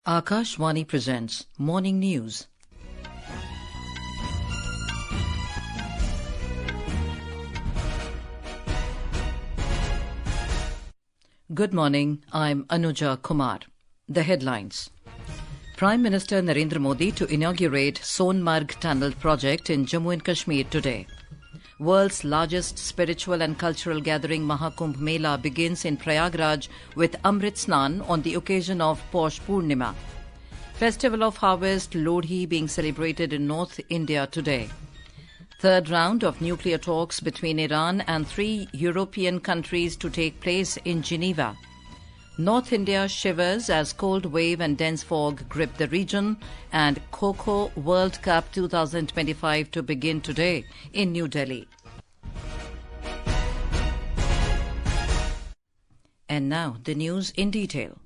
Akashvani presents Morning News. Good morning, I'm Anuja Kumar. The headlines. Prime Minister Narendra Modi to inaugurate Sonamarg Tunnel project in Jammu and Kashmir today. World's largest spiritual and cultural gathering Mahakumbh Mela begins in Prayagraj with Amrit Snan on the occasion of Paush Poornima. Festival of Harvest Lohri being celebrated in North India today. Third round of nuclear talks between Iran and 3 European countries to take place in Geneva. North India shivers as cold wave and dense fog grip the region, and Kho Kho World Cup 2025 to begin today in New Delhi. And now the news in detail.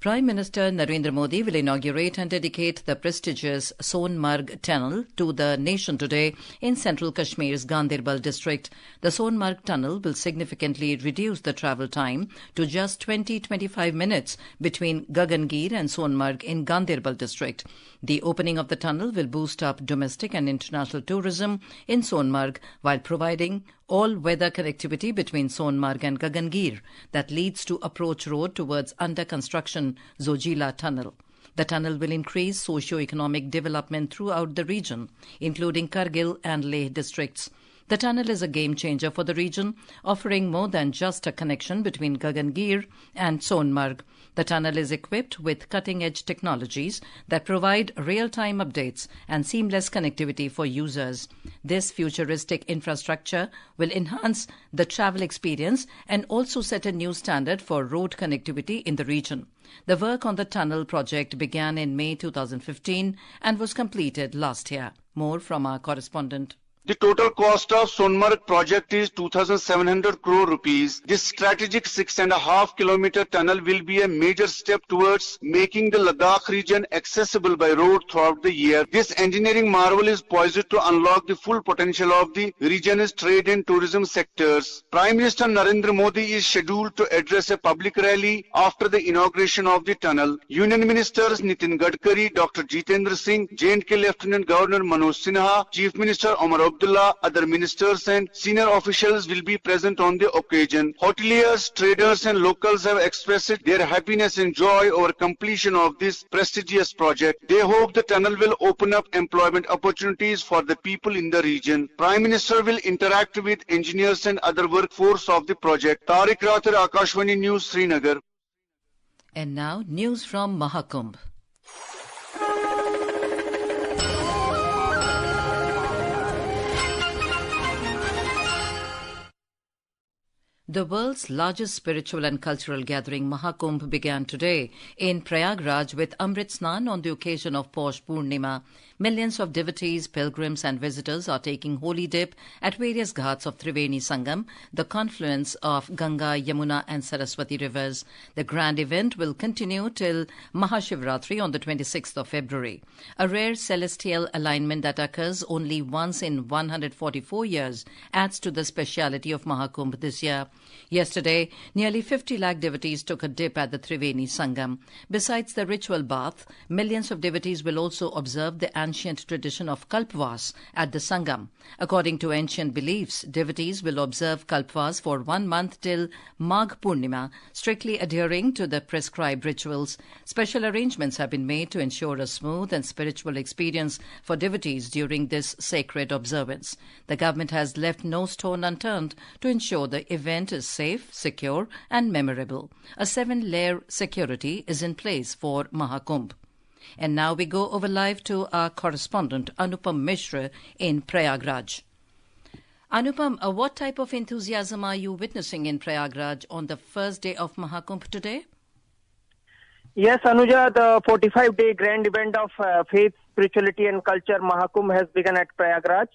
Prime Minister Narendra Modi will inaugurate and dedicate the prestigious Sonamarg Tunnel to the nation today in central Kashmir's Ganderbal district. The Sonamarg Tunnel will significantly reduce the travel time to just 20-25 minutes between Gagangir and Sonamarg in Ganderbal district. The opening of the tunnel will boost up domestic and international tourism in Sonamarg while providing all-weather connectivity between Sonamarg and Gagangir that leads to approach road towards under-construction Zojila Tunnel. The tunnel will increase socio-economic development throughout the region, including Kargil and Leh districts. The tunnel is a game-changer for the region, offering more than just a connection between Gagangir and Sonamarg. The tunnel is equipped with cutting-edge technologies that provide real-time updates and seamless connectivity for users. This futuristic infrastructure will enhance the travel experience and also set a new standard for road connectivity in the region. The work on the tunnel project began in May 2015 and was completed last year. More from our correspondent. The total cost of Sonamarg project is 2,700 crore rupees. This strategic 6.5 kilometer tunnel will be a major step towards making the Ladakh region accessible by road throughout the year. This engineering marvel is poised to unlock the full potential of the region's trade and tourism sectors. Prime Minister Narendra Modi is scheduled to address a public rally after the inauguration of the tunnel. Union Ministers Nitin Gadkari, Dr. Jitendra Singh, J&K Lieutenant Governor Manoj Sinha, Chief Minister Omar Abdullah, other ministers and senior officials will be present on the occasion. Hoteliers, traders and locals have expressed their happiness and joy over completion of this prestigious project. They hope the tunnel will open up employment opportunities for the people in the region. Prime Minister will interact with engineers and other workforce of the project. Tariq Rathar, Akashvani News, Srinagar. And now news from Mahakumbh. The world's largest spiritual and cultural gathering, Mahakumbh, began today in Prayagraj with Amrit Snan on the occasion of Paush Poornima. Millions of devotees, pilgrims and visitors are taking holy dip at various ghats of Triveni Sangam, the confluence of Ganga, Yamuna and Saraswati rivers. The grand event will continue till Mahashivratri on the 26th of February. A rare celestial alignment that occurs only once in 144 years adds to the speciality of Mahakumbh this year. Yesterday, nearly 50 lakh devotees took a dip at the Triveni Sangam. Besides the ritual bath, millions of devotees will also observe the ancient tradition of Kalpvas at the Sangam. According to ancient beliefs, devotees will observe Kalpvas for 1 month till Maha Kumbh Mela, strictly adhering to the prescribed rituals. Special arrangements have been made to ensure a smooth and spiritual experience for devotees during this sacred observance. The government has left no stone unturned to ensure the event is safe, secure and memorable. A 7-layer security is in place for Mahakumbh. And now we go over live to our correspondent Anupam Mishra in Prayagraj. Anupam, what type of enthusiasm are you witnessing in Prayagraj on the first day of Mahakumbh today? Yes, Anuja, the 45-day grand event of faith, spirituality and culture Mahakumbh has begun at Prayagraj.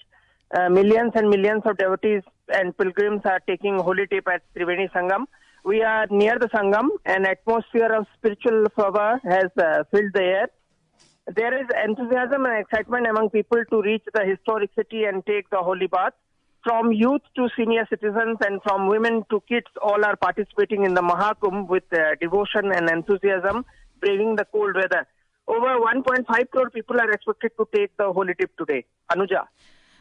Millions and millions of devotees and pilgrims are taking holy dip at Triveni Sangam. We are near the Sangam. An atmosphere of spiritual fervor has filled the air. There is enthusiasm and excitement among people to reach the historic city and take the holy bath. From youth to senior citizens and from women to kids, all are participating in the Mahakumbh with devotion and enthusiasm, braving the cold weather. Over 1.5 crore people are expected to take the holy trip today. Anuja.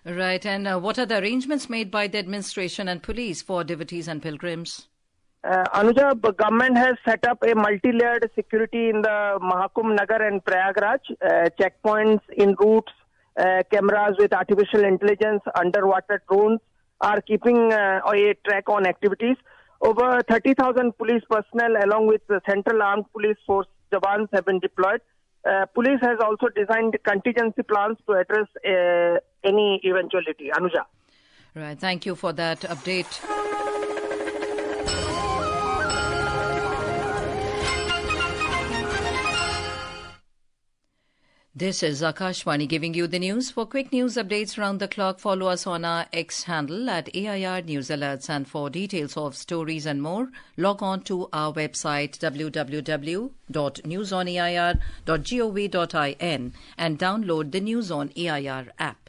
Right, and what are the arrangements made by the administration and police for devotees and pilgrims? Anuja, the government has set up a multi-layered security in the Mahakumbh Nagar and Prayagraj, checkpoints in routes, cameras with artificial intelligence, underwater drones are keeping a track on activities. Over 30,000 police personnel along with the Central Armed Police Force Jawans have been deployed. Police has also designed contingency plans to address any eventuality. Anuja. Right, thank you for that update. This is Akashwani giving you the news. For quick news updates round the clock, follow us on our X handle at AIR News Alerts. And for details of stories and more, log on to our website www.newsonair.gov.in and download the News on AIR app.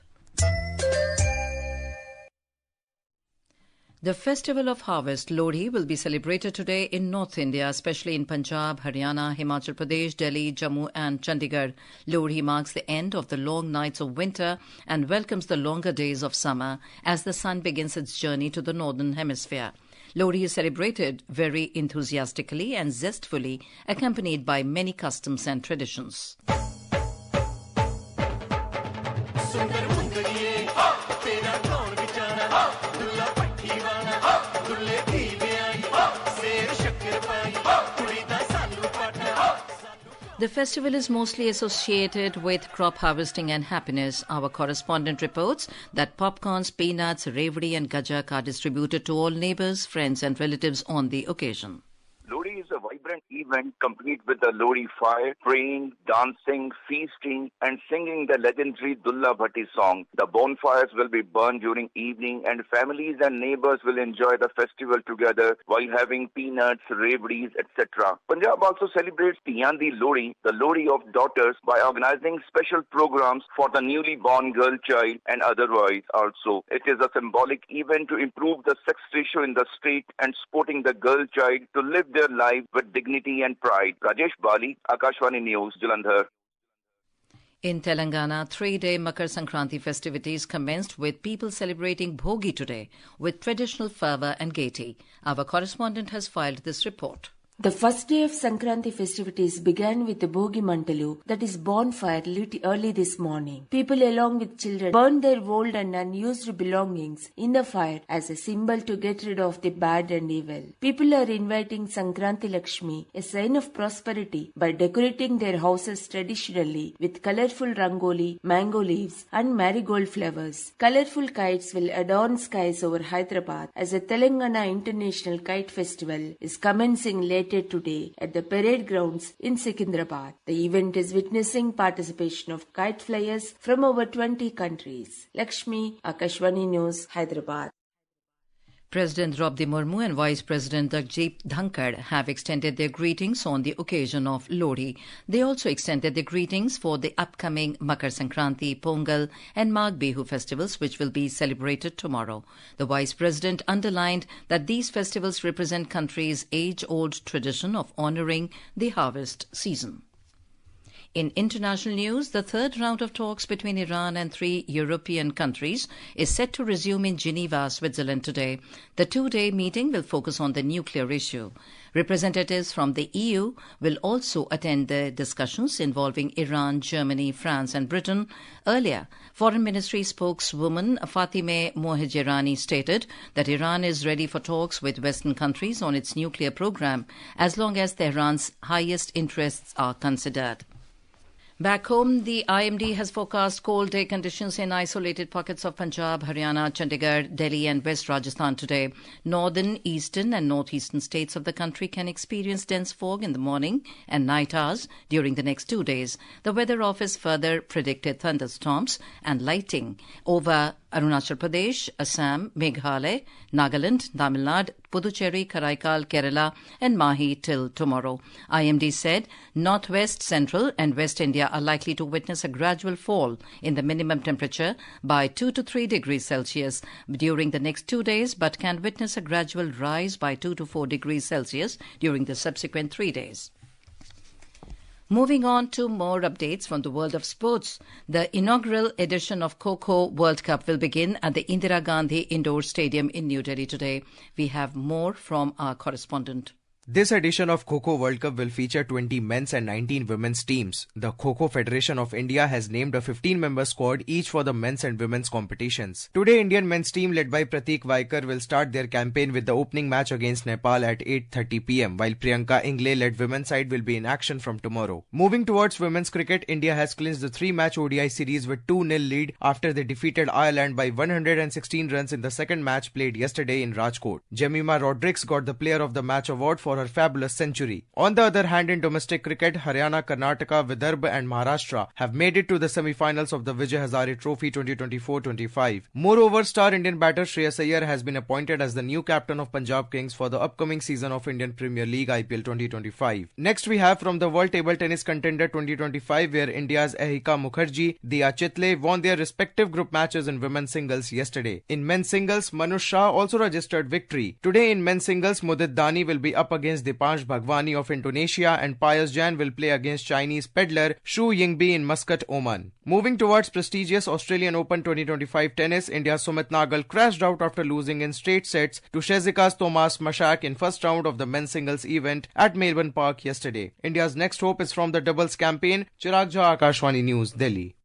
The Festival of Harvest, Lohri, will be celebrated today in North India, especially in Punjab, Haryana, Himachal Pradesh, Delhi, Jammu and Chandigarh. Lohri marks the end of the long nights of winter and welcomes the longer days of summer as the sun begins its journey to the northern hemisphere. Lohri is celebrated very enthusiastically and zestfully, accompanied by many customs and traditions. The festival is mostly associated with crop harvesting and happiness. Our correspondent reports that popcorns, peanuts, revdi and gajak are distributed to all neighbours, friends and relatives on the occasion. Lohri is a vibrant event complete with the Lohri fire, praying, dancing, feasting and singing the legendary Dulla Bhatti song. The bonfires will be burned during evening and families and neighbors will enjoy the festival together while having peanuts, revdis, etc. Punjab also celebrates Tiyandi Lohri, the Lohri of daughters, by organizing special programs for the newly born girl child and otherwise also. It is a symbolic event to improve the sex ratio in the state and supporting the girl child to live their life with dignity and pride. Rajesh Bali, Akashwani News, Jalandhar. In Telangana, 3-day Makar Sankranti festivities commenced with people celebrating Bhogi today with traditional fervour and gaiety. Our correspondent has filed this report. The first day of Sankranti festivities began with the Bhogi Mantalu, that is bonfire, lit early this morning. People along with children burned their old and unused belongings in the fire as a symbol to get rid of the bad and evil. People are inviting Sankranti Lakshmi, a sign of prosperity, by decorating their houses traditionally with colourful rangoli, mango leaves and marigold flowers. Colourful kites will adorn skies over Hyderabad as the Telangana International Kite Festival is commencing later today at the parade grounds in Secunderabad. The event is witnessing participation of kite flyers from over 20 countries. Lakshmi, Akashwani News, Hyderabad. President Draupadi Murmu and Vice President Jagjit Dhankar have extended their greetings on the occasion of Lohri. They also extended their greetings for the upcoming Makar Sankranti, Pongal and Magh Bihu festivals, which will be celebrated tomorrow. The Vice President underlined that these festivals represent country's age-old tradition of honouring the harvest season. In international news, the third round of talks between Iran and 3 European countries is set to resume in Geneva, Switzerland today. The 2-day meeting will focus on the nuclear issue. Representatives from the EU will also attend the discussions involving Iran, Germany, France and Britain. Earlier, Foreign Ministry spokeswoman Fatimeh Mohajirani stated that Iran is ready for talks with Western countries on its nuclear program as long as Tehran's highest interests are considered. Back home, the IMD has forecast cold day conditions in isolated pockets of Punjab, Haryana, Chandigarh, Delhi and West Rajasthan today. Northern, eastern and northeastern states of the country can experience dense fog in the morning and night hours during the next 2 days. The Weather Office further predicted thunderstorms and lightning over Arunachal Pradesh, Assam, Meghalaya, Nagaland, Tamil Nadu, Puducherry, Karaikal, Kerala and Mahi till tomorrow. IMD said northwest, central and west India are likely to witness a gradual fall in the minimum temperature by 2 to 3 degrees Celsius during the next 2 days, but can witness a gradual rise by 2 to 4 degrees Celsius during the subsequent 3 days. Moving on to more updates from the world of sports. The inaugural edition of Kho Kho World Cup will begin at the Indira Gandhi Indoor Stadium in New Delhi today. We have more from our correspondent. This edition of Kho Kho World Cup will feature 20 men's and 19 women's teams. The Kho Kho Federation of India has named a 15-member squad each for the men's and women's competitions. Today, Indian men's team led by Pratik Vaikar will start their campaign with the opening match against Nepal at 8:30 p.m. while Priyanka Ingle-led women's side will be in action from tomorrow. Moving towards women's cricket, India has clinched the 3-match ODI series with 2-0 lead after they defeated Ireland by 116 runs in the second match played yesterday in Rajkot. Jemima Rodrigues got the Player of the Match award for her fabulous century. On the other hand, in domestic cricket, Haryana, Karnataka, Vidarbha and Maharashtra have made it to the semi-finals of the Vijay Hazare Trophy 2024-25. Moreover, star Indian batter Shreyas Iyer has been appointed as the new captain of Punjab Kings for the upcoming season of Indian Premier League IPL 2025. Next we have from the World Table Tennis Contender 2025, where India's Ahika Mukherjee, Diya Chitle won their respective group matches in women's singles yesterday. In men's singles, Manush Shah also registered victory. Today in men's singles, Mudit Dani will be up against Dipansh Bhagwani of Indonesia and Pius Jain will play against Chinese peddler Shu Yingbi in Muscat, Oman. Moving towards prestigious Australian Open 2025 tennis, India's Sumit Nagal crashed out after losing in straight sets to Shezika's Thomas Mashak in first round of the men's singles event at Melbourne Park yesterday. India's next hope is from the doubles campaign. Chirag Jha, Akashvani News, Delhi.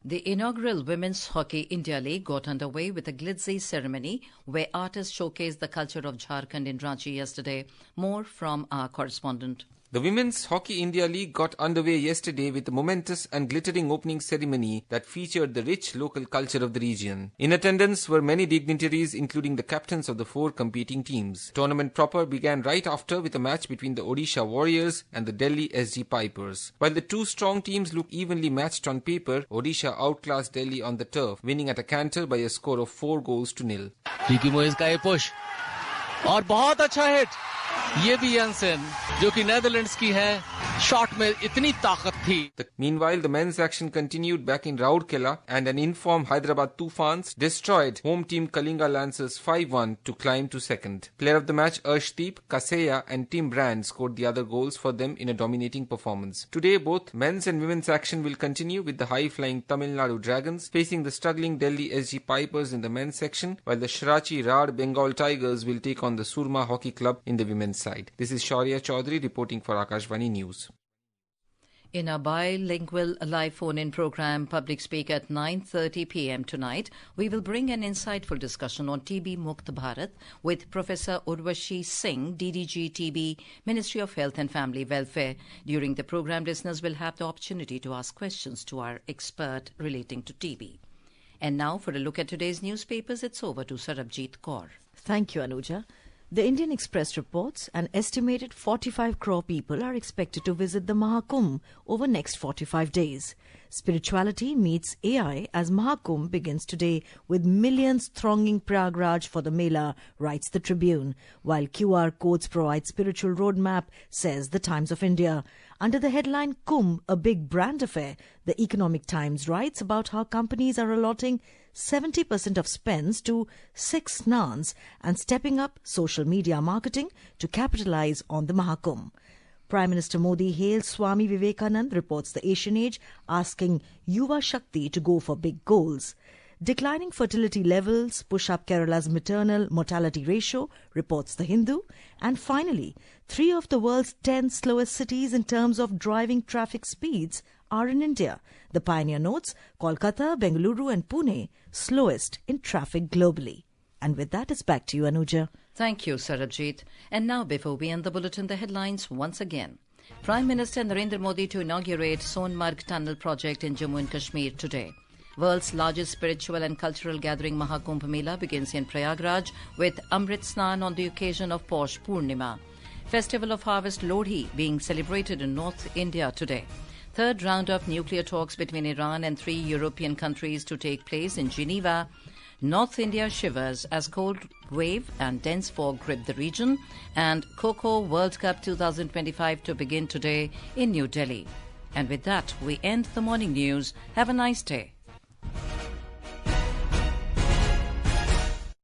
The inaugural Women's Hockey India League got underway with a glitzy ceremony where artists showcased the culture of Jharkhand in Ranchi yesterday. More from our correspondent. The Women's Hockey India League got underway yesterday with a momentous and glittering opening ceremony that featured the rich local culture of the region. In attendance were many dignitaries, including the captains of the 4 competing teams. Tournament proper began right after with a match between the Odisha Warriors and the Delhi SG Pipers. While the two strong teams looked evenly matched on paper, Odisha outclassed Delhi on the turf, winning at a canter by a score of 4-0. Ricky Moyes का ये push और बहुत अच्छा hit ये भी Jansen जो कि Netherlands की है शॉट में इतनी ताकत थी. Meanwhile, the men's action continued back in Rourkela and an informed Hyderabad Tufans destroyed home team Kalinga Lancers 5-1 to climb to second. Player of the match Arshdeep, Kaseya and Tim Brand scored the other goals for them in a dominating performance. Today, both men's and women's action will continue with the high-flying Tamil Nadu Dragons facing the struggling Delhi SG Pipers in the men's section, while the Shirachi Rad Bengal Tigers will take on the Surma Hockey Club in the women's side. This is Shaurya Chaudhary reporting for Akashvani News. In a bilingual live phone-in program, Public Speak at 9:30 p.m. tonight, we will bring an insightful discussion on TB Mukt Bharat with Professor Urvashi Singh, DDG TB, Ministry of Health and Family Welfare. During the program, listeners will have the opportunity to ask questions to our expert relating to TB. And now, for a look at today's newspapers, it's over to Sarabjit Kaur. Thank you, Anuja. The Indian Express reports an estimated 45 crore people are expected to visit the Mahakumbh over next 45 days. Spirituality meets AI as Mahakumbh begins today with millions thronging Prayagraj for the Mela, writes the Tribune, while QR codes provide spiritual roadmap, says the Times of India. Under the headline Kumbh, a big brand affair, the Economic Times writes about how companies are allotting 70% of spends to 6 snans and stepping up social media marketing to capitalize on the Mahakumbh. Prime Minister Modi hails Swami Vivekanand, reports the Asian Age, asking Yuva Shakti to go for big goals. Declining fertility levels push up Kerala's maternal mortality ratio, reports The Hindu. And finally, 3 of the world's 10 slowest cities in terms of driving traffic speeds are in India. The Pioneer notes Kolkata, Bengaluru and Pune slowest in traffic globally. And with that, it's back to you, Anuja. Thank you, Sarabjit. And now, before we end the bulletin, the headlines once again. Prime Minister Narendra Modi to inaugurate Sonamarg Tunnel project in Jammu and Kashmir today. World's largest spiritual and cultural gathering Maha Kumbh Mela begins in Prayagraj with Amrit Snan on the occasion of Paush Poornima. Festival of Harvest Lohri being celebrated in North India today. Third round of nuclear talks between Iran and 3 European countries to take place in Geneva. North India shivers as cold wave and dense fog grip the region. And Kho Kho World Cup 2025 to begin today in New Delhi. And with that, we end the morning news. Have a nice day.